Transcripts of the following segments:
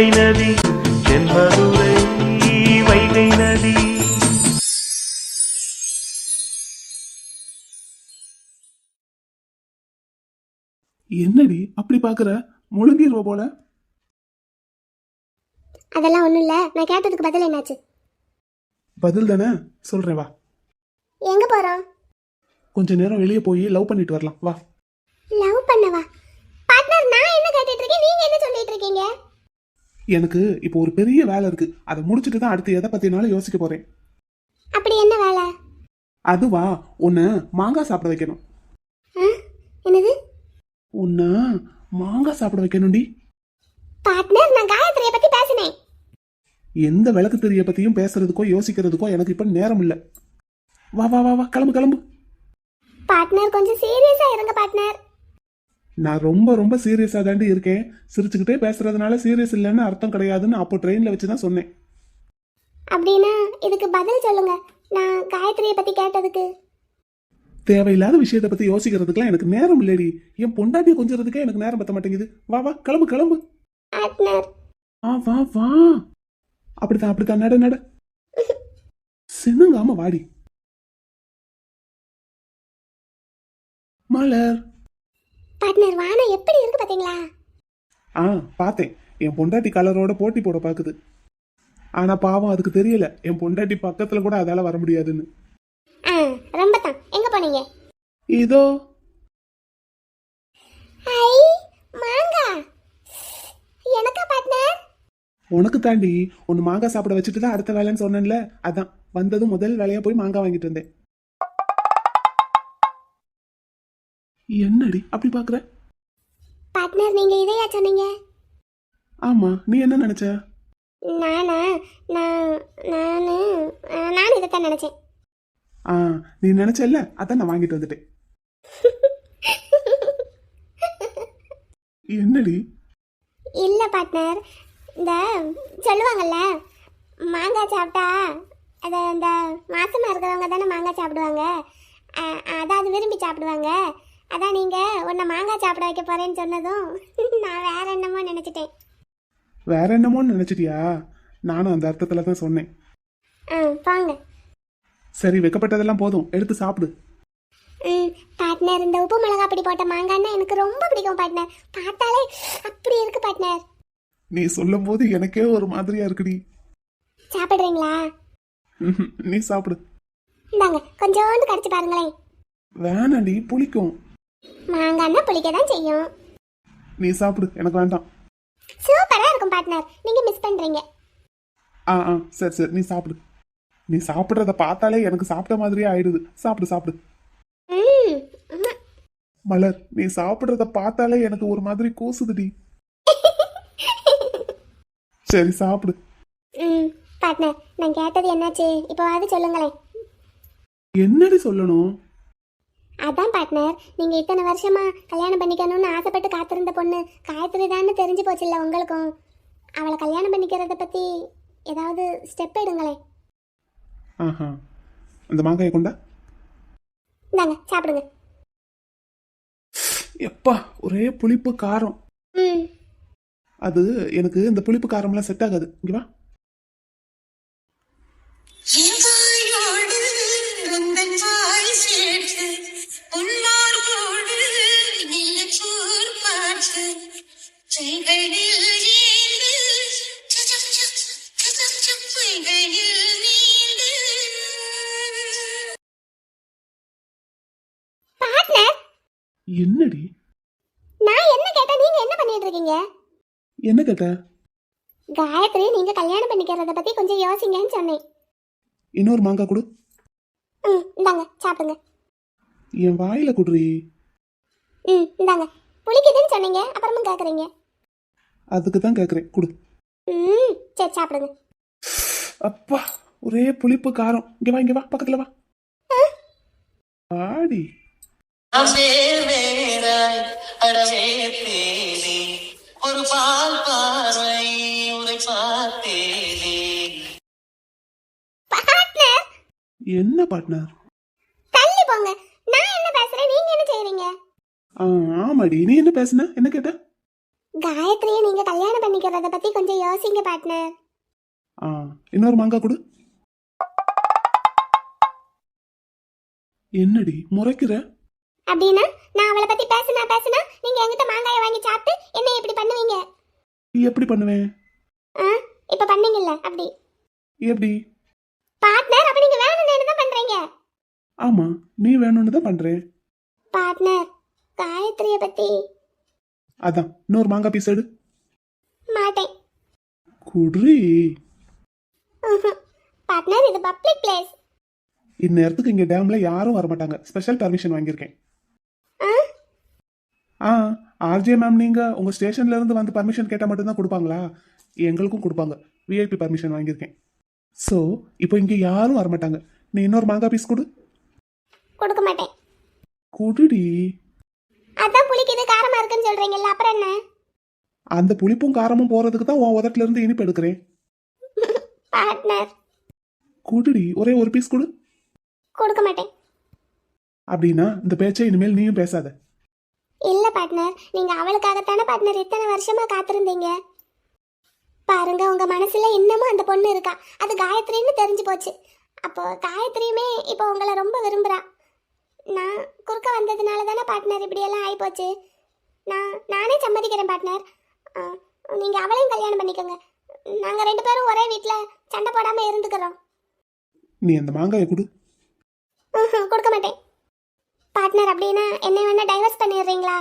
வைகை நதி தென்மதுரை வைகை நதி. என்னடி அப்படி பாக்குற? முழுங்கிடுவ போல. அதெல்லாம் ஒண்ணும் இல்ல. நான் கேட்டதுக்கு பதில் என்னாச்சு? பதில் தானே சொல்றேன், வா. எங்க போறோம்? கொஞ்ச நேரம் வெளியே போய் லவ் பண்ணிட்டு வரலாம், வா. லவ் பண்ணவா? பார்ட்னர், நான் என்ன கேட்டுட்டு இருக்கேன், நீங்க என்ன சொல்லிட்டு இருக்கீங்க? எனக்கு இப்போ ஒரு பெரிய வேலை இருக்கு, அதை முடிச்சுட்டு தான் அடுத்து எதை பத்தினாலும் யோசிக்க போறேன். அப்படி என்ன வேலை? அதுவா, உன்னை மாங்காய் சாப்பிட வைக்கணும். என்னது? உன்னை மாங்காய் சாப்பிட வைக்கணும்டி. பார்ட்னர், நான் காயத்ரியை பத்தி பேசினேன். எந்த விளக்கு தெரிய பத்தியும் பேசுறதுக்கோ யோசிக்கிறதுக்கோ எனக்கு இப்ப நேரம் இல்ல. வா வா வா வா, கிளம்பு கிளம்பு. பார்ட்னர், கொஞ்சம் சீரியஸா இருங்க பார்ட்னர். நான் ரொம்ப ரொம்ப சீரியஸா தாண்டி இருக்கேன். சிரிச்சுக்கிட்டே பேசுறதுனால சீரியஸ் இல்லைன்னு அர்த்தம் கிடையாதுன்னு அப்போ ட்ரெயின்ல வச்சுதான் சொன்னேன். அப்படின்னா இதுக்கு பதில் சொல்லுங்க, நான் காயத்ரியை பத்தி கேட்டதுக்கு. தேவையில்லாத விஷயத்தை பத்தி யோசிக்கிறதுக்குலாம் எனக்கு நேரம் இல்லடி. என் பொண்டாட்டியை கொஞ்சிறதுக்கே எனக்கு நேரம் பத்த மாட்டேங்குது. வா வா, கிளம்பு கிளம்பு. பார்ட்னர், வா வா வா. அப்படித்தான் அப்படித்தான், நட நட. சின்னங்காம வாடி. மலர். பார்ட்னர், வானம் எப்படி இருக்கு பாத்தீங்களா? பார்த்தேன். என் பொண்டாட்டி கலரோட போட்டி போட பாக்குது. ஆனா பாவம் அதுக்கு தெரியல என் பொண்டாட்டி பக்கத்துல கூட அதால வர முடியாதுன்னு. ரொம்ப தான். எங்க போனீங்க? இதோ. ஐ மாங்கா. எனக்கா பார்ட்னர்? உனக்கு தாண்டி. ஒன்னு மாங்காய் சாப்பிட வச்சுட்டு தான் அடுத்த வேலைன்னு சொன்னேன்ல, அதான் வந்ததும் முதல் வேலையா போய் மாங்காய் வாங்கிட்டு வந்தேன். என்னடி அப்படி பாக்குற? பார்ட்னர், நீங்க இதையா சொன்னீங்க? ஆமா, நீ என்ன நினைச்ச? நானா? நான் இதைத்தான் நினைச்சேன். நீ நினைச்சல்ல, அதான் நான் வாங்கிட்டு வந்துட்டேன். என்னடி? இல்ல பார்ட்னர், இந்த சொல்லுவாங்கல்ல, மாங்காய் சாப்பிட்டா அதை இந்த மாசமா இருக்கிறவங்க தானே மாங்காய் சாப்பிடுவாங்க, அதாவது விரும்பி சாப்பிடுவாங்க. அதான் நீங்க உன்னை மாங்காய் சாப்பிட வைக்க போறேன்னு சொன்னதும் நான் வேற என்னமோ நினைச்சிட்டேன். வேற என்னமோன்னு நினைச்சிட்டியா? நானும் அந்த அர்த்தத்துல தான் சொன்னேன். போங்க. சரி, வெக்கப்பட்டதெல்லாம் போதும், எடுத்து சாப்பிடு. பார்ட்னர், இந்த உப்பு மிளகா அப்படி போட்ட மாங்காய்னா எனக்கு ரொம்ப பிடிக்கும் பார்ட்னர். பார்த்தாலே அப்படி இருக்கு பார்ட்னர். நீ சொல்லும் போது எனக்கே ஒரு மாதிரியா இருக்குடி. சாப்பிடுறீங்களா? நீ சாப்பிடு. இந்தாங்க, கொஞ்சோண்டு கடிச்சு பாருங்களேன். வேணாண்டி, புளிக்கும். மாங்காய்னா புளிக்க தான் செய்யும். நீ சாப்பிடு, எனக்கு வேண்டாம். சூப்பரா இருக்கும் பார்ட்னர், நீங்க மிஸ் பண்றீங்க. சரி சரி, நீ சாப்பிடு. நீ சாப்பிடுறத பார்த்தாலே எனக்கு சாப்பிட்ட மாதிரியே ஆயிடுது. சாப்பிடு சாப்பிடு. மலர், நீ சாப்பிடுறத பார்த்தாலே எனக்கு ஒரு மாதிரி கூசுதுடி. சரி சாப்பிடு. பார்ட்னர், நான் கேட்டது என்னாச்சு இப்போ அது சொல்லுங்களேன். என்னடி சொல்லணும்? அதான் பார்ட்னர், நீங்க இத்தனை வருஷமா கல்யாணம் பண்ணிக்கணும்னு ஆசைப்பட்டு காத்திருந்த பொண்ணு காயத்ரி தான்னு தெரிஞ்சு போச்சுல்ல உங்களுக்கும். அவளை கல்யாணம் பண்ணிக்கிறத பத்தி ஏதாவது ஸ்டெப் எடுங்களேன். அந்த மாங்காயை கொண்டா. இந்தாங்க, சாப்பிடுங்க. எப்பா, ஒரே புளிப்பு காரம். அது எனக்கு இந்த புளிப்பு காரம்லாம் செட் ஆகாது. இங்க வா. என்னடி? நான் என்ன கேட்டா நீங்க என்ன பண்ணிட்டு இருக்கீங்க? என்ன கேட்ட? காயத்ரி, நீங்க கல்யாணம் பண்ணிக்கிறத பத்தி கொஞ்சம் யோசிங்கன்னு சொன்னேன். இன்னொரு மாங்காய் கொடு. இந்தாங்க, சாப்பிடுங்க. என் வாயில குடுறி. இந்தாங்க. புளிக்குதுன்னு சொன்னீங்க, அப்புறமும் கேக்குறீங்க. அதுக்கு தான் கேக்குறேன், குடு. சரி, சாப்பிடுங்க. அப்பா, ஒரே புளிப்பு காரம். இங்க வா, இங்க வா, பக்கத்துல வா. ஆடி. ஒரு பால் பார்வை உரை பார்த்தேனே. என்ன பார்ட்னர்? தள்ளி போங்க. நான் என்ன பேசுறேன், நீங்க என்ன செய்றீங்க? ஆமாடி, நீ என்ன பேசுன? என்ன கேட்ட? காயத்ரியை நீங்க கல்யாணம் பண்ணிக்கிறத பத்தி கொஞ்சம் யோசிங்க பார்ட்னர். ஆ, இன்னொரு மாங்காய் கொடு. என்னடி முறைக்கிற? அப்படின்னா நான் அவளை பத்தி பேசினா நீங்க என்கிட்ட மாங்காயை வாங்கி சாப்பிட்டு என்ன இப்படி பண்ணுவீங்க? எப்படி பண்ணுவேன்? ஆ, இப்ப பண்ணீங்கல்ல அப்படி. எப்படி? பார்ட்னர், அப்ப நீங்க வேணும்னு தான் பண்றீங்க. ஆமா, நீ வேணும்னு தான் பண்றேன். பார்ட்னர், காயத்ரிய பத்தி அதான் இன்னொரு மாங்காய் பீஸ் எடு. மாட்டேன். குட்ரி. பார்ட்னர், இது பப்ளிக் பிளேஸ். இந்நேரத்துக்கு இங்க டேம்ல யாரும் வரமாட்டாங்க. ஸ்பெஷல் பர்மிஷன் வாங்கியிருக்கேன். ஆ, ஆர்ஜே மேம், நீங்க உங்க ஸ்டேஷன்ல இருந்து வந்து பர்மிஷன் கேட்டா மட்டும்தான் கொடுப்பாங்களா? எங்களுக்கும் கொடுப்பாங்க. விஐபி பர்மிஷன் வாங்கியிருக்கேன். ஸோ இப்போ இங்க யாரும் வரமாட்டாங்க. நீ இன்னொரு மாங்காய் பீஸ் கொடு. கொடுக்க மாட்டேன். குடுடி. அதான் புளிக்குது, காரமா இருக்குன்னு சொல்றீங்கல்ல, அப்புறம் என்ன? அந்த புளிப்பும் காரமும் போறதுக்கு தான் உன் உதட்டுல இருந்து இனிப்பு எடுக்கிறேன். பார்ட்னர், குடுடி, ஒரே ஒரு பீஸ் கொடு. கொடுக்க மாட்டேன். அப்படின்னா இந்த பேச்சை இனிமேல் நீயும் பேசாத. இல்ல பார்ட்னர், நீங்க அவளுக்காகத்தானே பார்ட்னர் இத்தனை வருஷமா காத்திருந்தீங்க. பாருங்க, உங்க மனசுல இன்னமும் அந்த பொண்ணு இருக்கா. அது காயத்ரின்னு தெரிஞ்சு போச்சு. அப்போ காயத்ரியுமே இப்போ உங்களை ரொம்ப விரும்புறா. நான் குறுக்க வந்ததுனால தானே பார்ட்னர் இப்படியெல்லாம் ஆயிப்போச்சு. நானே சம்மதிக்கிறேன் பார்ட்னர். நீங்க அவளையும் கல்யாணம் பண்ணிக்கோங்க. நாங்க 2 பேரும் ஒரே வீட்டுல சண்டை போடாம இருந்துக்கிறோம். நீ அந்த மாங்காயை கொடு. கொடுக்க மாட்டேன். பார்ட்னர், அப்படின்னா என்னை வேணா டைவர்ஸ் பண்ணிடுறீங்களா?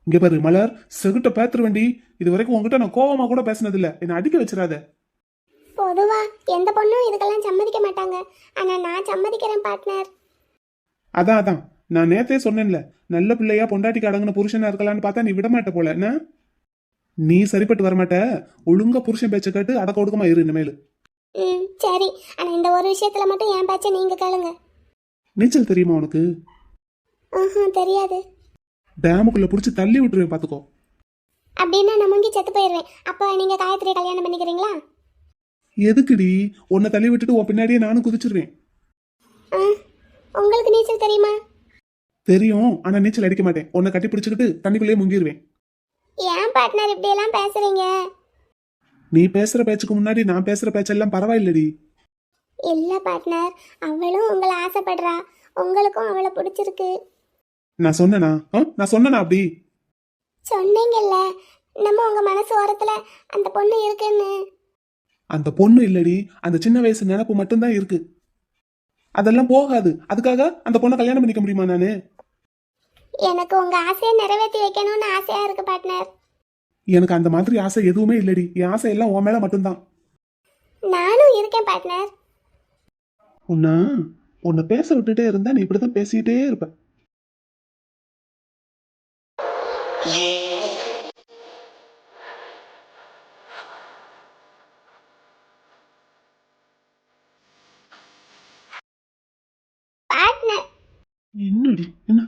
இங்க பாரு மலர், செகுட்ட பேத்துரு வண்டி. இது வரைக்கும் உங்ககிட்ட நான் கோவமா கூட பேசினதில்ல. என்னை அடிக்க வச்சிடாத. பொதுவா எந்த பொண்ணும் இதுக்கெல்லாம் சம்மதிக்க மாட்டாங்க. ஆனா நான் சம்மதிக்கிறேன் பார்ட்னர். அதான் நான் நேத்தே சொன்னேன்ல, நல்ல பிள்ளையா பொண்டாட்டிக்கு அடங்கின புருஷனா இருக்கலாம்னு பார்த்தா நீ விடமாட்ட போல. என்ன, நீ சரிப்பட்டு வரமாட்ட. ஒழுங்கா புருஷன் பேச்ச கேட்டு அடக்க ஒடுக்கமா இரு இனிமேல். சரி, ஆனா இந்த ஒரு விஷயத்துல மட்டும் என் பேச்ச நீங்க கேளுங்க. நீச்சல் தெரியுமா உனக்கு? தெரியாது. டேமுக்குள்ள புடிச்சு தள்ளி விட்டுருவேன் பாத்துக்கோ. அப்படின்னா நான் முங்கி செத்து போயிடுவேன். அப்போ நீங்க காயத்ரியை கல்யாணம் பண்ணிக்கிறீங்களா? எதுக்குடி? உன்னை தள்ளி விட்டுட்டு உன் பின்னாடியே நானும் குதிச்சிருவேன். உங்களுக்கு நீச்சல் தெரியுமா? தெரியும், ஆனா நீச்சல் அடிக்க மாட்டேன். உன்னை கட்டி பிடிச்சுக்கிட்டு தண்ணிக்குள்ளேயே முங்கிடுவேன். ஏன் பார்ட்னர் இப்படி எல்லாம் பேசுறீங்க? நீ பேசுற பேச்சுக்கு முன்னாடி நான் பேசுற பேச்செல்லாம் பரவாயில்லடி. இல்ல பார்ட்னர், அவளும் உங்களை ஆசைப்படுறா. உங்களுக்கும் அவளை பிடிச்சிருக்கு. நான் சொன்னனா? நான் சொன்னனா அப்படி? சொன்னீங்கல்ல, நம்ம உங்க மனசு ஓரத்துல அந்த பொண்ணு இருக்குன்னு. அந்த பொண்ணு இல்லடி, அந்த சின்ன வயசு நினைப்பு மட்டும்தான் இருக்கு. அதெல்லாம் போகாது. அதுக்காக அந்த பொண்ணை கல்யாணம் பண்ணிக்க முடியுமா நானு? எனக்கு உங்க ஆசையை நிறைவேற்றி வைக்கணும்னு ஆசையா இருக்கு பார்ட்னர். எனக்கு அந்த மாதிரி ஆசை எதுவுமே இல்லடி. என் ஆசை எல்லாம் உன் மேல மட்டும்தான். நானும் இருக்கேன் பார்ட்னர். உன்னை பேச விட்டுட்டே இருந்தா நீ இப்படிதான் பேசிட்டே இருப்ப. பார்ட்னர், என்னடி? என்ன?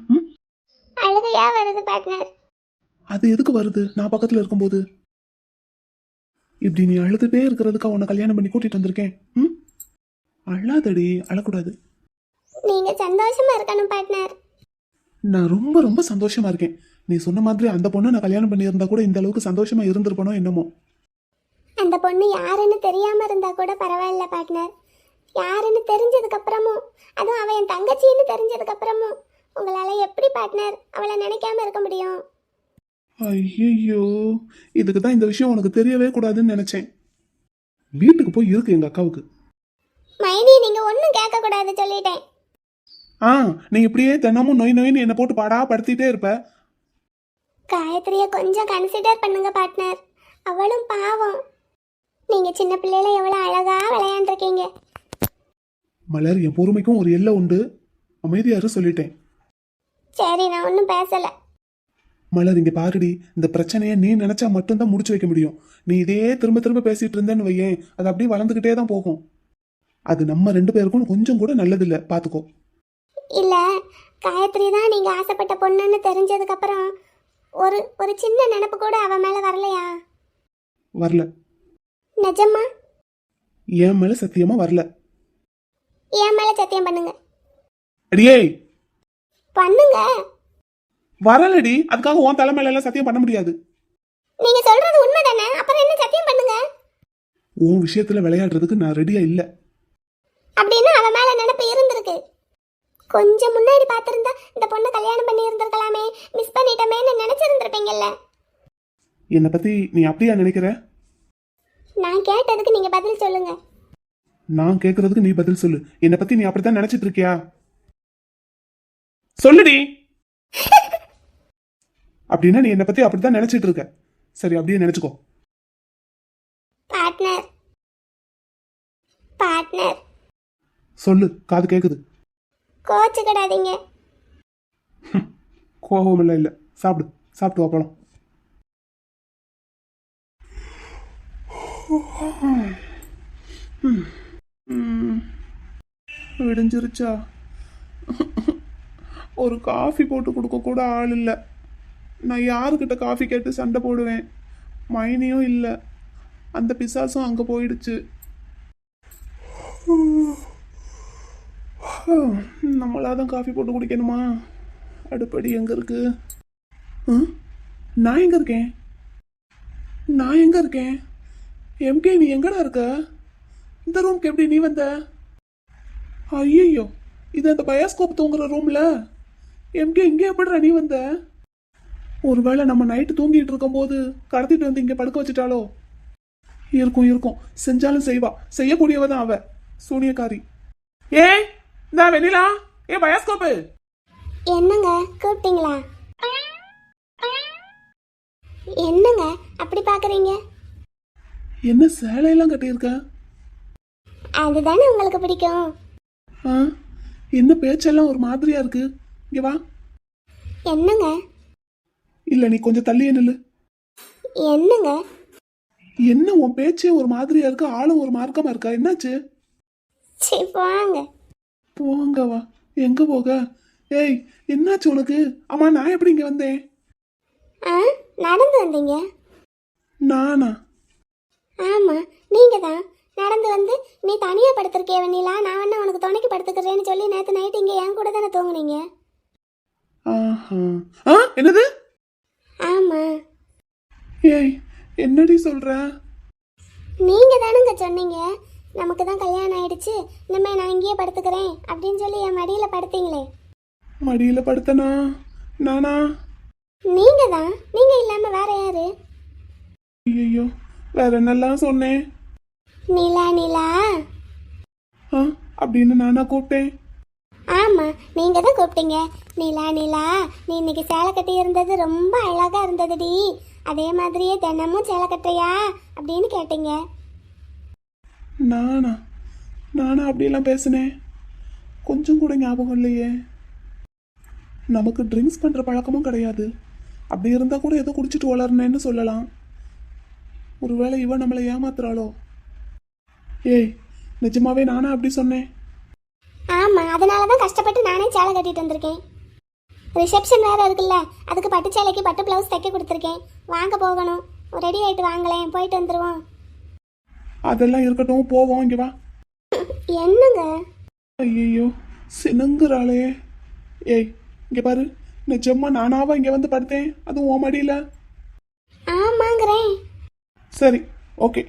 அழுகையா வருது பார்ட்னர். அது எதுக்கு வருது நான் பக்கத்துல இருக்கும்போது? இப்படி நீ அழுதுட்டே இருக்கிறதுக்கா உன்னை கல்யாணம் பண்ணி கூட்டிட்டு வந்திருக்கேன். அழாதடி, அழக்கூடாது. நீங்க சந்தோஷமா இருக்கணும் பார்ட்னர். நான் ரொம்ப ரொம்ப சந்தோஷமா இருக்கேன். நீ சொன்ன மாதிரி அந்த பொண்ணை நான் கல்யாணம் பண்ணியிருந்தா கூட இந்த அளவுக்கு சந்தோஷமா இருந்திருப்பனோ என்னமோ. அந்த பொண்ணு யாருன்னு தெரியாம இருந்தா கூட பரவாயில்ல பார்ட்னர். யாருன்னு தெரிஞ்சதுக்கு அப்புறமும், அதுவும் அவ என் தங்கச்சின்னு தெரிஞ்சதுக்கு அப்புறமும் உங்களால எப்படி பார்ட்னர் அவளை நினைக்காம இருக்க முடியும்? ஐயோ, இதுக்கு தான் இந்த விஷயம் உனக்கு தெரியவே கூடாதுன்னு நினைச்சேன். வீட்டுக்கு போய் இருக்கு எங்க அக்காவுக்கு. மைனி, நீங்க ஒன்னும் கேட்க கூடாது சொல்லிட்டேன். நீ இப்படியே தினமும் நொய் நொயின்னு என்னை போட்டு பாடா படுத்திட்டே இருப்ப. காயத்ரியை கொஞ்சம் கன்சிடர் பண்ணுங்க பார்ட்னர். அவளும் பாவம். நீங்க சின்ன பிள்ளையில எவ்வளவு அழகா விளையாண்டுருக்கீங்க. மலர், என் பொறுமைக்கும் ஒரு எல்லை உண்டு. அமைதியாரு சொல்லிட்டேன். சரி, நான் ஒன்றும் பேசல. மலர், இங்க பாருடி, இந்த பிரச்சனையை நீ நினைச்சா மட்டும்தான் முடிச்சு வைக்க முடியும். நீ இதே திரும்ப திரும்ப பேசிட்டு இருந்தேன்னு வையேன், அது அப்படியே வளர்ந்துகிட்டே தான் போகும். அது நம்ம 2 பேருக்கும் கொஞ்சம் கூட நல்லதில்லை, பாத்துக்கோ. இல்ல, காயத்ரி தான் நீங்க ஆசைப்பட்ட பொண்ணுன்னு தெரிஞ்சதுக்கு அப்புறம் ஒரு சின்ன நினைப்பு கூட அவ மேல வரலையா? வரல. நிஜமா? என் மேல சத்தியமா வரல. என் மேல சத்தியம் பண்ணுங்க. அடியே, பண்ணுங்க. வரலடி. அதுக்காக உன் தலைமையில எல்லாம் சத்தியம் பண்ண முடியாது. நீங்க சொல்றது உண்மைதானே? அப்புறம் என்ன சத்தியம் பண்ணுங்க. உன் விஷயத்துல விளையாடுறதுக்கு நான் ரெடியா இல்ல. அப்படின்னு அவ மேல நினைப்பு இருந்திருக்கு. கொஞ்சம் முன்னாடி பார்த்திருந்தா இந்த பொண்ணை கல்யாணம் பண்ணி இருந்திருக்கலாமே, மிஸ் பண்ணிட்டோமேன்னு நினைச்சிருந்திருப்பீங்கல்ல. என்னை பத்தி நீ அப்படியா நினைக்கிற? நான் கேட்டதுக்கு நீங்க பதில் சொல்லுங்க. நான் கேக்குறதுக்கு நீ பதில் சொல்லு. என்னை பத்தி நீ அப்படித்தான் நினைச்சிட்டு இருக்கியா? சொல்லுடி. அப்படின்னா நீ என்னை பத்தி அப்படித்தான் நினைச்சிட்டு இருக்க. சரி, அப்படியே நினைச்சுக்கோ. பார்ட்னர் பார்ட்னர் சொல்லு, காது கேக்குது. கோச்சுக்கிடாதீங்க. கோபம் இல்ல. சாப்பிடு, சாப்பிட்டு வாப்பலாம். விடிஞ்சிருச்சா? ஒரு காஃபி போட்டு கொடுக்க கூட ஆள் இல்லை. நான் யாருக்கிட்ட காஃபி கேட்டு சண்டை போடுவேன்? மைனியும் இல்லை, அந்த பிசாசும் அங்கே போயிடுச்சு. நம்மளாதான் காஃபி போட்டு குடிக்கணுமா? அடுப்படி எங்க இருக்கு? நான் எங்க இருக்கேன்? நான் எங்க இருக்கேன்? எம்கே, நீ எங்கடா இருக்க? இந்த ரூம்க்கு எப்படி நீ வந்த? ஐயோ, இது அந்த பயாஸ்கோப் தூங்குற ரூம்ல. எம்கே, இங்கே எப்படிடா நீ வந்த? ஒருவேளை நம்ம நைட்டு தூங்கிட்டு இருக்கும்போது கடத்திட்டு வந்து இங்கே படுக்க வச்சுட்டாலோ? இருக்கும். செஞ்சாலும் செய்வா. செய்யக்கூடியவ தான் அவ, சூனியக்காரி. ஏய், இந்த வெண்ணிலா, பயாஸ்கோப்பு. என்னங்க கூப்பிட்டீங்களா? என்னங்க அப்படி பாக்குறீங்க? என்ன சேலையெல்லாம் கட்டியிருக்க? அதுதானே உங்களுக்கு பிடிக்கும். ஆ, என்ன பேச்செல்லாம் ஒரு மாதிரியா இருக்கு. இங்க வா. என்னங்க? இல்ல, நீ கொஞ்சம் தள்ளியே நில்லு. என்னங்க? என்ன உன் பேச்சே ஒரு மாதிரியா இருக்கு, ஆளும் ஒரு மார்க்கமா இருக்கா? என்னாச்சு? சரி போங்க. போங்க வா. எங்க போக? ஏய், என்னாச்சு உனக்கு? ஆமா, நான் எப்படி இங்க வந்தேன்? ஆ, நடந்து வந்தீங்க. நானா? ஆமா, நீங்க தான் நடந்து வந்து நீ தனியா படுத்திருக்கே வெண்ணிலா, நான் வேணா உனக்கு துணைக்கு படுத்துக்கிறேன்னு சொல்லி நேற்று நைட்டு இங்கே என் கூட தானே தூங்குனீங்க. ஆஹா. என்னது? ஆமா. ஏய், என்னடி சொல்ற? நீங்க தானுங்க சொன்னீங்க நமக்கு தான் கல்யாணம் ஆயிடுச்சு, இனிமே நான் இங்கேயே படுத்துக்கிறேன் அப்படின்னு சொல்லி என் மடியில படுத்தீங்களே. மடியில படுத்தனா? நானா? நீங்க தான். நீங்க இல்லாம வேற யாரு? ஐயோ, வேற என்னெல்லாம் சொன்னேன்? நிலா நிலா. அப்படின்னு நானா கூப்பிட்டேன்? ஆமா, நீங்க தான் கூப்பிட்டீங்க. நிலா நிலா, நீ இன்னைக்கு சேலை கட்டி இருந்தது ரொம்ப அழகா இருந்ததுடி, அதே மாதிரியே தினமும் சேலை கட்டுறியா அப்படின்னு கேட்டீங்க. நானா? அப்படியெல்லாம் பேசுனேன்? கொஞ்சம் கூட ஞாபகம் இல்லையே. நமக்கு ட்ரிங்க்ஸ் பண்ற பழக்கமும் கிடையாது. அப்படி இருந்தா கூட ஏதோ குடிச்சிட்டு வளர்னேன்னு சொல்லலாம். ஒருவேளை இவ நம்மளை ஏமாத்துறாளோ? ஏய், நிஜமாவே நானா அப்படி சொன்னேன்? ஆமா, அதனால தான் கஷ்டப்பட்டு நானே சேலை கட்டிட்டு வந்திருக்கேன். ரிசப்ஷன் வேற இருக்குல்ல, அதுக்கு பட்டு சேலைக்கு பட்டு பிளவுஸ் தைக்க கொடுத்துருக்கேன். வாங்க போகணும், ரெடி ஆயிட்டு வாங்களேன், போயிட்டு வந்துருவோம். அதெல்லாம் இருக்கட்டும், போவோம். இங்க வா. என்னங்க? ஐயோ, சினுங்குறாளே. ஏய், இங்க பாரு, நிஜமா நானாவா இங்க வந்து படுத்தேன், அதுவும் உன் மடியில? ஆமாங்கிறேன். சரி, ஓகே.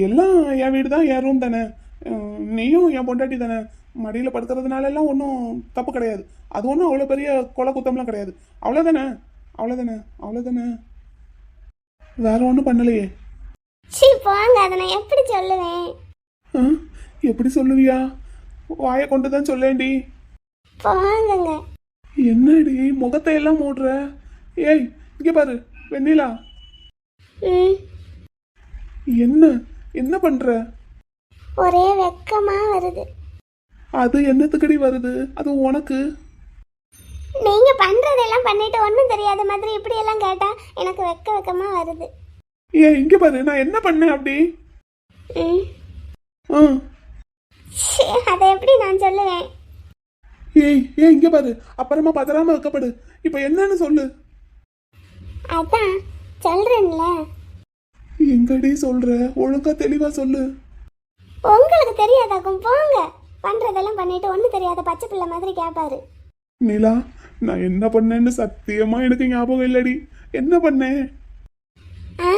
எல்லாம் என் வீடு தான், என் ரூம் தானே. நீயும் என் பொண்டாட்டி தானே. மடியில் படுக்கிறதுனால எல்லாம் ஒன்றும் தப்பு கிடையாது. அது ஒன்றும் அவ்வளோ பெரிய கொலை குத்தம்லாம் கிடையாது. அவ்வளோதானே. வேற ஒன்றும் பண்ணலையே. சரி போங்க, அதை நான் எப்படி சொல்லுவேன்? எப்படி சொல்லுவியா? வாயை கொண்டு தான் சொல்லேண்டி. போங்கங்க. என்னடி முகத்தை எல்லாம் மூடுற? ஏய், இங்கே பாரு வெண்ணிலா. என்ன பண்ற? ஒரே வெக்கமா வருது. அது என்னத்துக்கடி வருது? அது உனக்கு. நீங்க பண்றதெல்லாம் பண்ணிட்டு ஒன்றும் தெரியாத மாதிரி இப்படி எல்லாம் கேட்டா எனக்கு வெக்கமா வருது. ஏய், இங்க பாரு, நான் என்ன பண்ணேன் அப்படி? அதை எப்படி நான் சொல்லுவேன்? ஏய், இங்க பாரு, அப்புறமா பதறாம வைக்கப்படு. இப்ப என்னன்னு சொல்லு. அதான் சொல்றேன்ல. எங்கடி சொல்ற? ஒழுங்கா தெளிவா சொல்லு. உங்களுக்கு தெரியாதாக்கும், போங்க. பண்றதெல்லாம் பண்ணிட்டு ஒன்றும் தெரியாத பச்சை பிள்ளை மாதிரி கேட்பாரு. நிலா, நான் என்ன பண்ணேன்னு சத்தியமா எனக்கு ஞாபகம் இல்லடி. என்ன பண்ணேன்? ஆ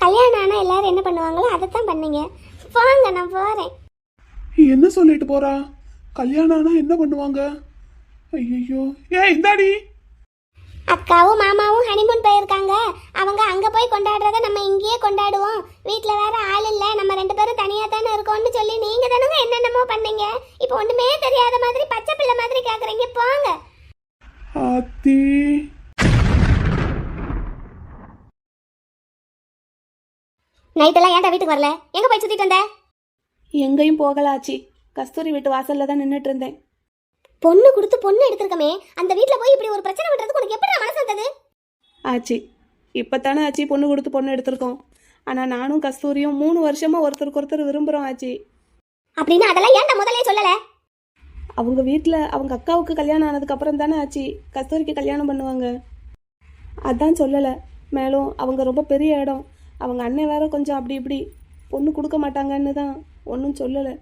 கல்யாணம் ஆனால் எல்லாரும் என்ன பண்ணுவாங்களோ அதைத்தான் பண்ணீங்க. போங்க, நான் போகிறேன். என்ன சொல்லிட்டு போறா? கல்யாணம் ஆனா என்ன பண்ணுவாங்க? ஐயோ, இந்தாடி. அக்காவும் மாமாவும் ஹனிமூன் போயிருக்காங்க. அவங்க அங்கே போய் கொண்டாடுறத நம்ம இங்கேயே கொண்டாடுவோம். வீட்டில் வேற ஆள் இல்லை, நம்ம 2 பேரும் தனியாக தானே இருக்கோம்னு சொல்லி நீங்கள் தானங்க என்னென்னமோ பண்ணீங்க. இப்போ ஒன்றுமே தெரியாத மாதிரி பச்சை பிள்ளை மாதிரி கேட்குறீங்க. போங்க. ஆத்தி. நைட்டெல்லாம் ஏன்டா வீட்டுக்கு வரல? எங்கே போய் சுற்றிட்டு வந்த? எங்கேயும் போகலாச்சு. கஸ்தூரி வீட்டு வாசல்ல தான் நின்றுட்டு இருந்தேன். பொண்ணு கொடுத்து பொண்ணு எடுத்திருக்கமே, அந்த வீட்டில் போய் இப்படி ஒரு பிரச்சனை பண்ணுறதுக்கு உனக்கு எப்படி மனசு வந்தது? ஆச்சு, இப்போத்தானே ஆச்சு பொண்ணு கொடுத்து பொண்ணு எடுத்திருக்கோம். ஆனால் நானும் கஸ்தூரியும் 3 வருஷமா ஒருத்தருக்கு ஒருத்தர் விரும்புகிறோம் ஆச்சு. அப்படின்னா அதெல்லாம் ஏன்டா முதல்ல சொல்லலை? அவங்க வீட்டில் அவங்க அக்காவுக்கு கல்யாணம் ஆனதுக்கு அப்புறம் தானே ஆச்சு கஸ்தூரிக்கு கல்யாணம் பண்ணுவாங்க. அதான் சொல்லலை. மேலும் அவங்க ரொம்ப பெரிய இடம், அவங்க அண்ணன் வேற கொஞ்சம் அப்படி இப்படி பொண்ணு கொடுக்க மாட்டாங்கன்னு தான் ஒன்றும் சொல்லலை.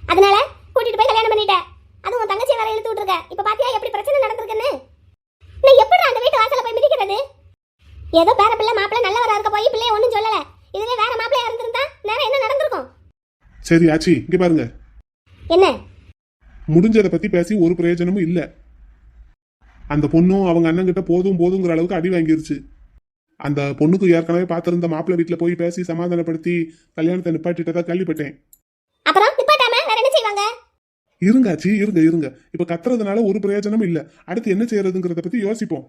அதனால கூட்டிட்டு போய் கல்யாணம் பண்ணிட்டேன். அது உன் தங்கச்சி வேற இழுத்து விட்டுருக்க. இப்ப பாத்தியா எப்படி பிரச்சனை நடந்திருக்குன்னு? நான் எப்படி அந்த வீட்டு வாசல்ல போய் மிதிக்கிறது? ஏதோ பேர பிள்ளை மாப்பிள்ளை நல்லவரா இருக்க போய் பிள்ளைய ஒன்றும் சொல்லல. இதுவே வேற மாப்பிள்ளையா இருந்திருந்தா நேரம் என்ன நடந்திருக்கும்? சரி ஆச்சி, இங்க பாருங்க. என்ன? முடிஞ்சதை பத்தி பேசி ஒரு பிரயோஜனமும் இல்ல. அந்த பொண்ணும் அவங்க அண்ணன் கிட்ட போதும் போதுங்கிற அளவுக்கு அடி வாங்கிருச்சு. அந்த பொண்ணுக்கு ஏற்கனவே பார்த்திருந்த மாப்பிள்ளை வீட்டுல போய் பேசி சமாதானப்படுத்தி கல்யாணத்தை நிப்பாட்டிட்டதா கேள்விப்பட்டேன். அப்புறம் நிப்பாட்டாம வேற என்ன செய்வாங்க? இருங்க ஆச்சி, இருங்க. இப்ப கத்துறதுனால ஒரு பிரயோஜனமும் இல்ல. அடுத்து என்ன செய்யறதுங்கிறத பத்தி யோசிப்போம்.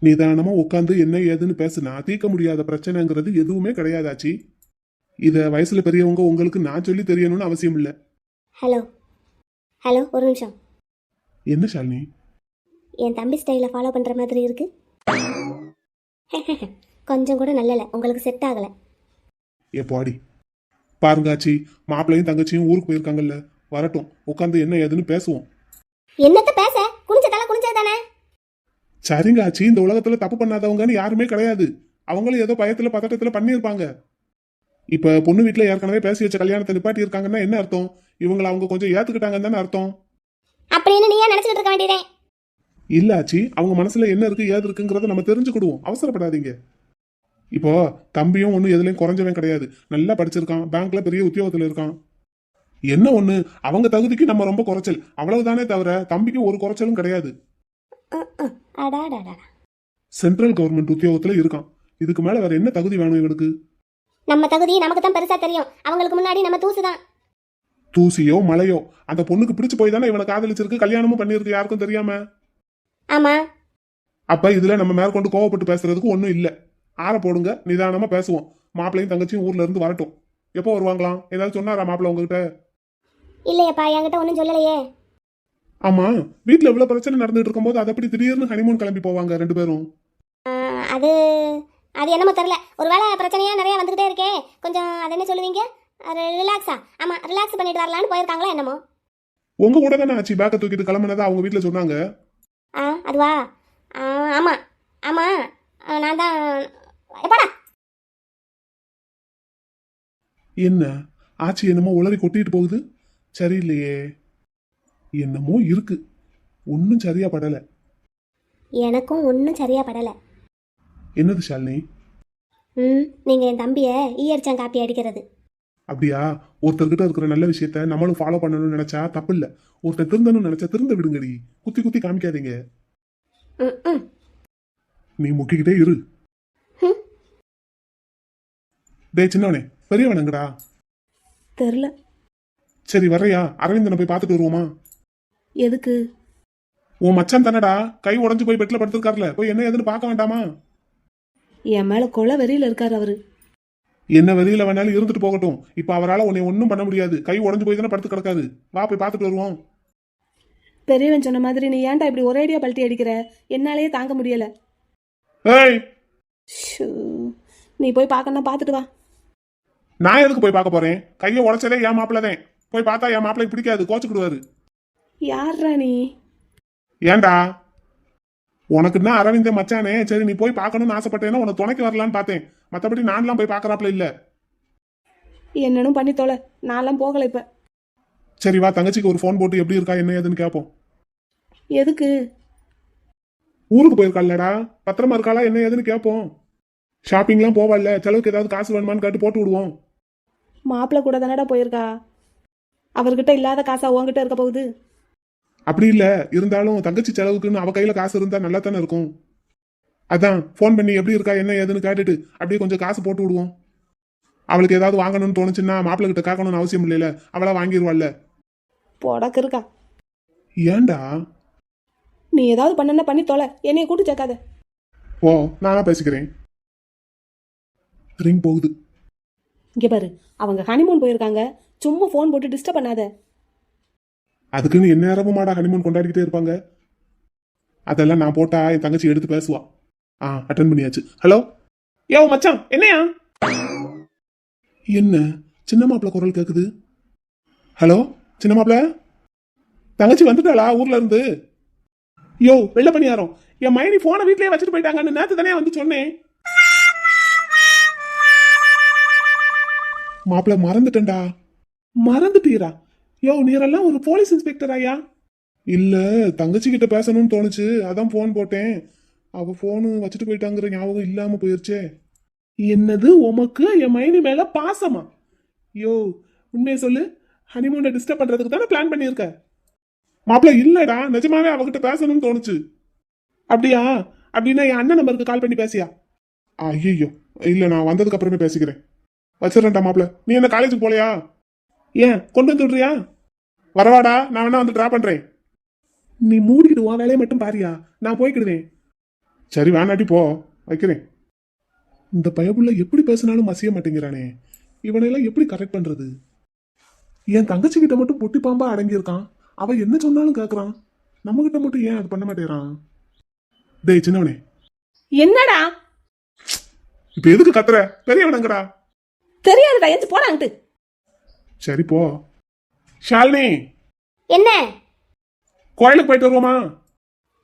நிதானமா உட்காந்து என்ன ஏதுன்னு பேசுனா தீர்க்க முடியாத பிரச்சனைங்கிறது எதுவுமே கிடையாதாச்சி. இத வயசுல பெரியவங்க உங்களுக்கு நான் சொல்லி தெரியணும்னு அவசியம் இல்ல. ஹலோ ஹலோ, ஒரு நிமிஷம். என்ன ஷாலினி? என் தம்பி ஸ்டைல ஃபாலோ பண்ற மாதிரி இருக்கு. கொஞ்சம் கூட நல்லல, உங்களுக்கு செட் ஆகல. ஏ பாடி பாருங்க ஆச்சி, மாப்பிள்ளையும் தங்கச்சியும் ஊருக்கு போயிருக்காங்கல்ல, வரட்டும், உட்காந்து என்ன ஏதுன்னு பேசுவோம். என்னத்த பேச? குனிஞ்ச தலை குனிஞ்சது தானே. சரிங்க ஆச்சி, இந்த உலகத்துல தப்பு பண்ணாதவங்கன்னு யாருமே கிடையாது. அவங்களும் ஏதோ பயத்துல பதட்டத்துல பண்ணியிருப்பாங்க. இப்ப பொண்ணு வீட்டுல ஏற்கனவே பேசி வச்ச கல்யாணத்தை நிப்பாட்டி இருக்காங்கன்னா என்ன அர்த்தம்? இவங்களை அவங்க கொஞ்சம் ஏத்துக்கிட்டாங்கன்னு தானே அர்த்தம். அப்படின்னு நீயா நினைச்சிட்டு இருக்க வேண்டியதே. இல்ல ஆச்சி, அவங்க மனசுல என்ன இருக்கு ஏது இருக்குங்கிறத நம்ம தெரிஞ்சுக்கிடுவோம். அவசரப்படாதீங்க. இப்போ தம்பியும் ஒன்னும் எதுலயும் குறைஞ்சவன் கிடையாது. நல்லா படிச்சிருக்கான், பேங்க்ல பெரிய உத்தியோகத்துல இருக்கான். என்ன ஒண்ணு, அவங்க தகுதிக்கு நம்ம ரொம்ப குறைச்சல், அவ்வளவுதானே தவிர தம்பிக்கு ஒரு குறைச்சலும் கிடையாது. சென்ட்ரல் கவர்மெண்ட் உத்தியோகத்துல இருக்கான். இதுக்கு மேல வேற என்ன தகுதி வேணும் இவனுக்கு? நம்ம தகுதி நமக்கு தான் பெருசா தெரியும். அவங்களுக்கு முன்னாடி நம்ம தூசுதான். தூசியோ மலையோ, அந்த பொண்ணுக்கு பிடிச்சு போய் தானே இவனை காதலிச்சிருக்கு, கல்யாணமும் பண்ணிருக்கு யாருக்கும் தெரியாம. ஆமா. அப்ப இதுல நம்ம மேற்கொண்டு கோவப்பட்டு பேசுறதுக்கு ஒண்ணும் இல்ல. ஆற போடுங்க, நிதானமா பேசுவோம். மாப்பிள்ளையும் தங்கச்சியும் ஊர்ல இருந்து வரட்டும். எப்போ வருவாங்களாம்? ஏதாவது சொன்னாரா மாப்பிள்ள உங்ககிட்ட? இல்லையப்பா, என்கிட்ட ஒன்றும் சொல்லலையே. ஆமா, வீட்டுல இவ்வளவு பிரச்சனை நடந்துட்டு இருக்கும்போது அதை அப்படி திடீர்னு ஹனிமூன் கிளம்பி போவாங்க 2 பேரும்? அது அது என்னமோ தெரியல. ஒருவேளை பிரச்சனையா நிறைய வந்துகிட்டே இருக்கே, கொஞ்சம் அது என்ன சொல்லுவீங்க, ரிலாக்ஸா? ஆமா, ரிலாக்ஸ் பண்ணிட்டு வரலான்னு போயிருக்காங்களா என்னமோ. உங்க கூட தானே ஆச்சு பேக்கை தூக்கிட்டு கிளம்புனதா அவங்க வீட்டுல சொன்னாங்க. அதுவா? ஆமா ஆமா, நான் தான். எப்படா என்ன ஆச்சி என்னமோ உளறி கொட்டிட்டு போகுது? சரியில்லையே, என்னமோ இருக்கு, ஒன்னும் சரியா படல. எனக்கும் ஒன்றும் சரியா படலை. என்னது ஷாலினி? நீங்க என் தம்பியை ஈயடிச்சான் காப்பி அடிக்கிறது. அப்படியா? ஒருத்தர்கிட்ட இருக்கிற நல்ல விஷயத்த நம்மளும் ஃபாலோ பண்ணணும்னு நினைச்சா தப்பு இல்ல. ஒருத்தர் திருந்தணும்னு நினைச்சா திருந்த விடுங்கடி. குத்தி குத்தி காமிக்காதீங்க. நீ முக்கிக்கிட்டே இரு. டேய் சின்னவனே, பெரியவனங்கடா. தெரில. சரி வர்றையா? அரவிந்தனை போய் பார்த்துட்டு வருவோமா? எதுக்கு? உன் மச்சான் தானடா, கை உடஞ்சு போய் பெட்ல படுத்திருக்காருல, போய் என்ன ஏதுன்னு பார்க்க வேண்டாமா? என் மேல கொலை வெறியில இருக்காரு அவரு. என்ன வெளியில வேணாலும் இருந்துட்டு போகட்டும். இப்ப அவரால் உன்னை ஒன்னும் பண்ண முடியாது. கை உடஞ்சு போய் தானே படுத்து கிடக்காது. வா போய் பார்த்துட்டு வருவோம். பெரியவன் சொன்ன மாதிரி நீ ஏன்டா இப்படி ஒரேடியா பல்ட்டி அடிக்கிற? என்னாலேயே தாங்க முடியல. ஏய், நீ போய் பார்க்கணும், பார்த்துட்டு வா. நான் எதுக்கு போய் பார்க்க போறேன்? கையை உடைச்சதே என் மாப்பிள்ளதான். போய் பார்த்தா என் மாப்பிள்ளை பிடிக்காது, கோச்சுக்கிடுவாரு. யார்ரா நீ? ஏன்டா? உனக்குன்னா அரவிந்த மச்சானே. சரி, நீ போய் பார்க்கணும்னு ஆசைப்பட்டேன்னா உனக்கு துணைக்கு வரலான்னு பார்த்தேன். மற்றபடி நான்லாம் போய் பார்க்கறாப்ல இல்ல. என்னன்னு பண்ணி தொலை, நான்லாம் போகல இப்ப. சரி வா, தங்கச்சிக்கு ஒரு ஃபோன் போட்டு எப்படி இருக்கா என்ன ஏதுன்னு கேட்போம். எதுக்கு? ஊருக்கு போயிருக்காள்லடா, பத்திரமா இருக்காளா என்ன ஏதுன்னு கேட்போம். ஷாப்பிங்லாம் போவாள்ல, செலவுக்கு ஏதாவது காசு வேணுமான்னு கேட்டு போட்டு விடுவோம். மாப்பிள்ளை கூட தானடா போயிருக்கா, அவர்கிட்ட இல்லாத காசா உன்கிட்ட இருக்க போகுது? அப்படி இல்ல, இருந்தாலும் தங்கச்சி செலவுக்குன்னு அவ கையில காசு இருந்தா நல்லா தானே இருக்கும். அதான் ஃபோன் பண்ணி எப்படி இருக்கா என்ன ஏதுன்னு கேட்டுட்டு அப்படியே கொஞ்சம் காசு போட்டு விடுவோம். அவளுக்கு ஏதாவது வாங்கணும்னு தோணுச்சுன்னா மாப்பிள்ளை கிட்ட கேட்கணும்னு அவசியம் இல்லைல்ல, அவளா வாங்கிடுவாள்ல. போடக்கு இருக்கா. ஏன்டா? நீ ஏதாவது பண்ணனா பண்ணி தொலை, என்னைய கூட்டு சேர்க்காத. ஓ, நானா பேசிக்கிறேன். ரிங் போகுது. இங்க பாரு, அவங்க ஹனிமூன் போயிருக்காங்க, சும்மா ஃபோன் போட்டு டிஸ்டர்ப் பண்ணாத. அதுக்குன்னு என்ன நேரமும் மாடா ஹனிமூன் கொண்டாடிக்கிட்டே இருப்பாங்க. அதெல்லாம் நான் போட்டா என் தங்கச்சி எடுத்து பேசுவா. அட்டன் பண்ணியாச்சு. ஹலோ, யோ மச்சான், என்னையா? என்ன சின்ன மாப்பிள்ள குரல் கேக்குது? ஹலோ சின்ன மாப்பிள்ள, தங்கச்சி வந்துட்டாளா ஊர்ல இருந்து? யோ வெள்ள பணியாரம், என் மைனி போனை வீட்லயே வச்சுட்டு போயிட்டாங்கன்னு நேத்து தானே வந்து சொன்னேன். மாப்பிள்ள மறந்துட்டேன்டா. மறந்துட்டீரா? யோ நீரெல்லாம் ஒரு போலீஸ் இன்ஸ்பெக்டர் ஐயா? இல்ல, தங்கச்சி கிட்ட பேசணும்னு தோணுச்சு, அதான் போன் போட்டேன். அவ போனு வச்சுட்டு போயிட்டாங்கிற ஞாபகம் இல்லாம போயிருச்சே. என்னது, உமக்கு என் மைனி மேல பாசமா? யோ உண்மையை சொல்லு, ஹனிமூனை டிஸ்டர்ப் பண்றதுக்கு தானே பிளான் பண்ணியிருக்க? மாப்பிள்ள இல்லடா, நிஜமாவே அவகிட்ட பேசணும்னு தோணுச்சு. அப்படியா? அப்படின்னா என் அண்ணன் நம்பருக்கு கால் பண்ணி பேசியா? ஐயோ இல்ல, நான் வந்ததுக்கு அப்புறமே பேசிக்கிறேன். வச்சிடறேன்டா மாப்பிள்ள. நீ என்ன காலேஜுக்கு போலையா? ஏன் கொண்டு வந்து விடுறியா? வரவாடா, நான் வேணா வந்து டிரா பண்றேன். நீ மூடிக்கிடுவா, வேலையை மட்டும் பாரியா, நான் போய்க்கிடுவேன். சரி வேணாட்டி போ, வைக்கிறேன். இந்த பயப்புள்ள எப்படி பேசினாலும் மசிய மாட்டேங்கிறானே, இவனையெல்லாம் எப்படி கரெக்ட் பண்றது? என் தங்கச்சி கிட்ட மட்டும் பொட்டி பாம்பா அடங்கியிருக்கான், அவ என்ன சொன்னாலும் கேட்கறான். நம்ம கிட்ட மட்டும் ஏன் அது பண்ண மாட்டேறான்? டேய் சின்னவனே. என்னடா இப்ப எதுக்கு கத்துற? பெரியவனங்கடா. தெரியாதுடா, எஞ்சி போடாங்கிட்டு. சரி போ. ஷாலினி, என்ன? கோயிலுக்கு போயிட்டு வருவோமா?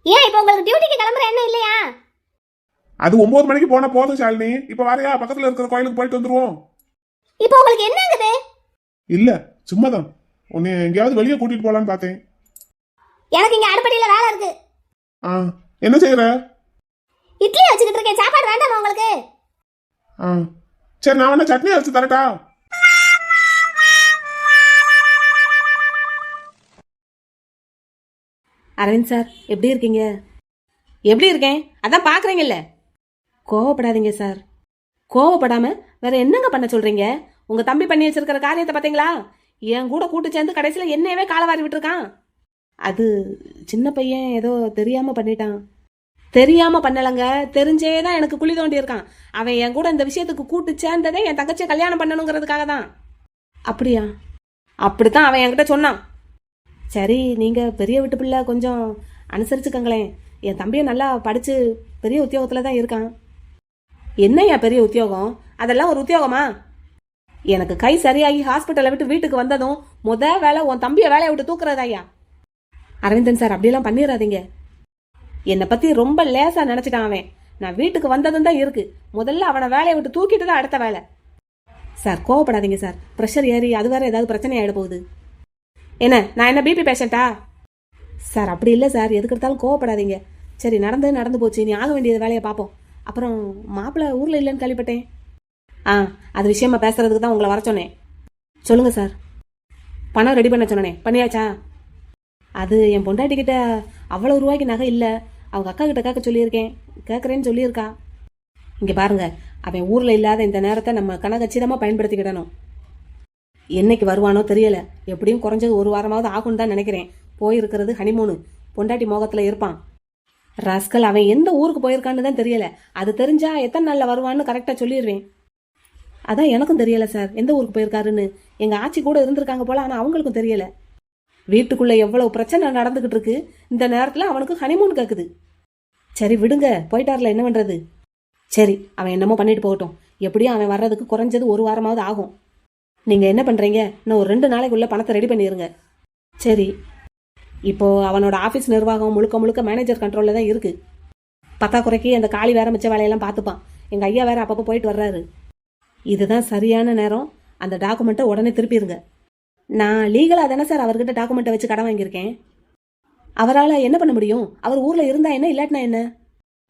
ஏன் இப்போ உங்களுக்கு டியூட்டிக்கு கிளம்புற எண்ணம் இல்லையா? அது 9 மணிக்கு போனா போதும் ஷாலினி. இப்ப வரையா, பக்கத்துல இருக்கிற கோயிலுக்கு போயிட்டு வந்துருவோம். இப்போ உங்களுக்கு என்னங்குது? இல்ல சும்மாதான், உன்னை எங்கேயாவது வெளியே கூட்டிட்டு போலான்னு பார்த்தேன். எனக்கு இங்க அடுப்படியில வேலை இருக்கு. என்ன செய்யற? இட்லி வச்சுக்கிட்டு இருக்கேன், சாப்பாடு வேண்டாமா உங்களுக்கு? சரி, நான் வேணா சட்னி அரைச்சு தரட்டா? அரவிந்த் சார், எப்படி இருக்கீங்க? எப்படி இருக்கேன், அதான் பாக்குறீங்கல்ல. கோவப்படாதீங்க சார். கோவப்படாம வேற என்னங்க பண்ண சொல்றீங்க? உங்க தம்பி பண்ணி வச்சிருக்கிற காரியத்தை பாத்தீங்களா? என் கூட கூட்டு சேர்ந்து கடைசியில என்னையவே காலவாரி விட்டுருக்கான். அது சின்ன பையன் ஏதோ தெரியாம பண்ணிட்டான். தெரியாம பண்ணலங்க, தெரிஞ்சேதான் எனக்கு குழி தோண்டி இருக்கான். அவன் என் கூட இந்த விஷயத்துக்கு கூட்டு சேர்ந்ததே என் தங்கச்சியை கல்யாணம் பண்ணணுங்கிறதுக்காக தான். அப்படியா? அப்படித்தான் அவன் என்கிட்ட சொன்னான். சரி, நீங்க பெரிய வீட்டு பிள்ளை, கொஞ்சம் அனுசரிச்சுக்கங்களேன். என் தம்பியை நல்லா படிச்சு பெரிய உத்தியோகத்துல தான் இருக்கான். என்னையா பெரிய உத்தியோகம்? அதெல்லாம் ஒரு உத்தியோகமா? எனக்கு கை சரியாகி ஹாஸ்பிட்டலை விட்டு வீட்டுக்கு வந்ததும் வேலை உன் தம்பியை வேலையை விட்டு தூக்குறதாய்யா. அரவிந்தன் சார், அப்படியெல்லாம் பண்ணிடாதீங்க. என்னை பத்தி ரொம்ப லேசா நினைச்சிட்டான் அவன். நான் வீட்டுக்கு வந்ததும் தான் இருக்கு. முதல்ல அவனை வேலையை விட்டு தூக்கிட்டு தான் அடுத்த வேலை. சார் கோவப்படாதீங்க சார், ப்ரெஷர் ஏறி அது வேற ஏதாவது பிரச்சனை ஆயிட போகுது. என்ன, நான் என்ன பிபி பேஷண்டா? சார் அப்படி இல்லை சார், எதுக்கு எடுத்தாலும் கோவப்படாதீங்க. சரி, நடந்து போச்சு, நீ ஆக வேண்டியது வேலையை பார்ப்போம். அப்புறம் மாப்பிள்ளை ஊர்ல இல்லைன்னு கேள்விப்பட்டேன். அது விஷயமா பேசுறதுக்கு தான் உங்களை வர சொன்னேன். சொல்லுங்க சார். பணம் ரெடி பண்ண சொன்னேன், பண்ணியாச்சா? அது என் பொண்டாட்டிக்கிட்ட அவ்வளோ ரூபாய்க்கு நகை இல்லை, அவங்க அக்கா கிட்ட கேட்க சொல்லியிருக்கேன். கேட்குறேன்னு சொல்லியிருக்கா. இங்கே பாருங்க, அவன் ஊரில் இல்லாத இந்த நேரத்தை நம்ம கனகச்சிதமாக பயன்படுத்திக்கிடணும். என்னைக்கு வருவானோ தெரியல, எப்படியும் குறைஞ்சது 1 வாரமாவது ஆகும்னு தான் நினைக்கிறேன். போயிருக்கிறது ஹனிமூனு, பொண்டாட்டி மோகத்தில் இருப்பான். ராஸ்கல், அவன் எந்த ஊருக்கு போயிருக்கான்னு தான் தெரியல. அது தெரிஞ்சா எத்தனை நாளில் வருவான்னு கரெக்டாக சொல்லிடுவேன். அதான் எனக்கும் தெரியல சார், எந்த ஊருக்கு போயிருக்காருன்னு. எங்கள் ஆச்சி கூட இருந்திருக்காங்க போல, ஆனால் அவங்களுக்கும் தெரியல. வீட்டுக்குள்ளே எவ்வளவு பிரச்சனை நடந்துகிட்டு இருக்கு, இந்த நேரத்தில் அவனுக்கு ஹனிமூன் கேட்குது. சரி விடுங்க, போயிட்டார்ல, என்ன பண்ணுறது? சரி, அவன் என்னமோ பண்ணிட்டு போகட்டும். எப்படியும் அவன் வர்றதுக்கு குறைஞ்சது 1 வாரமாவது ஆகும். நீங்கள் என்ன பண்ணுறீங்க, இன்னும் ஒரு 2 நாளைக்குள்ளே பணத்தை ரெடி பண்ணிடுங்க. சரி, இப்போது அவனோட ஆஃபீஸ் நிர்வாகம் முழுக்க மேனேஜர் கண்ட்ரோலில் தான் இருக்குது. பத்தாக்குறைக்கு அந்த காலி வேற மிச்ச வேலையெல்லாம் பார்த்துப்பான். எங்கள் ஐயா வேற அப்பப்போ போயிட்டு வர்றாரு. இதுதான் சரியான நேரம், அந்த டாக்குமெண்ட்டை உடனே திருப்பிடுங்க. நான் லீகலாக தானே சார் அவர்கிட்ட டாக்குமெண்ட்டை வச்சு கடன் வாங்கியிருக்கேன். அவரால் என்ன பண்ண முடியும்? அவர் ஊரில் இருந்தா என்ன, இல்லாட்டினா என்ன?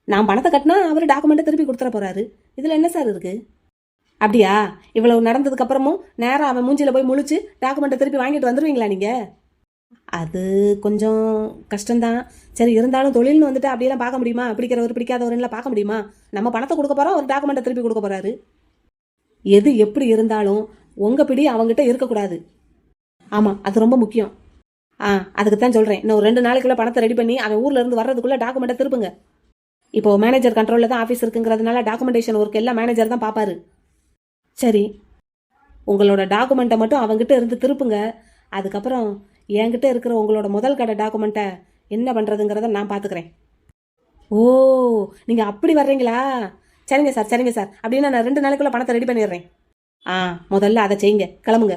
நான் பணத்தை கட்டினா அவர் டாக்குமெண்ட்டை திருப்பி கொடுத்துட போறாரு. இதில் என்ன சார் இருக்கு? அப்படியா? இவ்வளவு நடந்ததுக்கு அப்புறமும் நேரா அவன் மூஞ்சில போய் முழிச்சு டாக்குமெண்ட்டை திருப்பி வாங்கிட்டு வந்துருவீங்களா நீங்க? அது கொஞ்சம் கஷ்டம்தான். சரி, இருந்தாலும் தொழில்னு வந்துட்டு அப்படியெல்லாம் பார்க்க முடியுமா? பிடிக்கிறவர் பிடிக்காதவரெல்லாம் பார்க்க முடியுமா? நம்ம பணத்தை கொடுக்க போறோம், அவர் டாக்குமெண்ட்டை திருப்பி கொடுக்க போறாரு. எது எப்படி இருந்தாலும் உங்க பிடி அவங்ககிட்ட இருக்கக்கூடாது. ஆமா, அது ரொம்ப முக்கியம். அதுக்கு தான் சொல்றேன், இன்னும் ஒரு 2 நாளைக்குள்ள பணத்தை ரெடி பண்ணி அவன் ஊர்ல இருந்து வர்றதுக்குள்ள டாக்குமெண்ட்டை திருப்புங்க. இப்போ மேனேஜர் கண்ட்ரோல்ல தான் ஆஃபீஸ் இருக்குங்கிறதுனால டாக்குமெண்டேஷன் ஒர்க் எல்லாம் மேனேஜர் தான் பார்ப்பாரு. சரி, உங்களோட டாக்குமெண்ட்டை மட்டும் அவங்ககிட்ட இருந்து திருப்புங்க. அதுக்கப்புறம் என்கிட்ட இருக்கிற உங்களோட முதல் கடை டாக்குமெண்ட்டை என்ன பண்ணுறதுங்கிறத நான் பார்த்துக்கிறேன். ஓ, நீங்கள் அப்படி வர்றீங்களா? சரிங்க சார், சரிங்க சார். அப்படின்னா நான் 2 நாளைக்குள்ள பணத்தை ரெடி பண்ணிடுறேன். முதல்ல அதை செய்யுங்க, கிளம்புங்க.